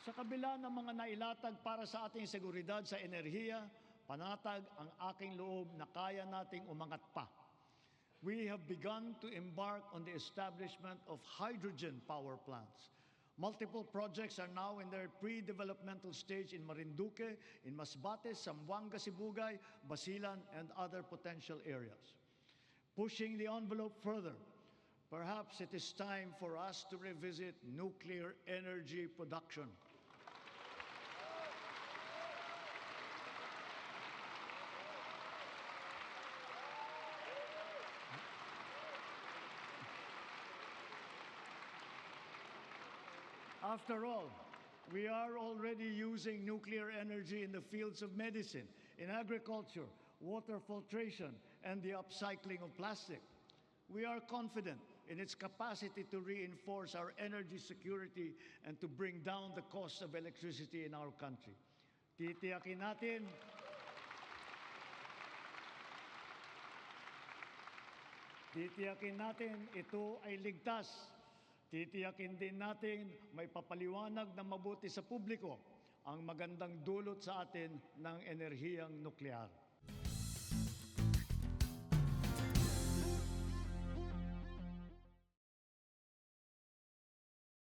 Sa kabila ng mga nailatag para sa ating seguridad sa enerhiya, panatag ang aking loob na kaya nating umangat pa. We have begun to embark on the establishment of hydrogen power plants. Multiple projects are now in their pre-developmental stage in Marinduque, in Masbate, Zamboanga, Sibugay, Basilan, and other potential areas. Pushing the envelope further, perhaps it is time for us to revisit nuclear energy production. After all, we are already using nuclear energy in the fields of medicine, in agriculture, water filtration, and the upcycling of plastic. We are confident in its capacity to reinforce our energy security and to bring down the cost of electricity in our country. Titiyakin natin ito ay ligtas. Titiyakin din natin may papaliwanag na mabuti sa publiko ang magandang dulot sa atin ng enerhiyang nuklear.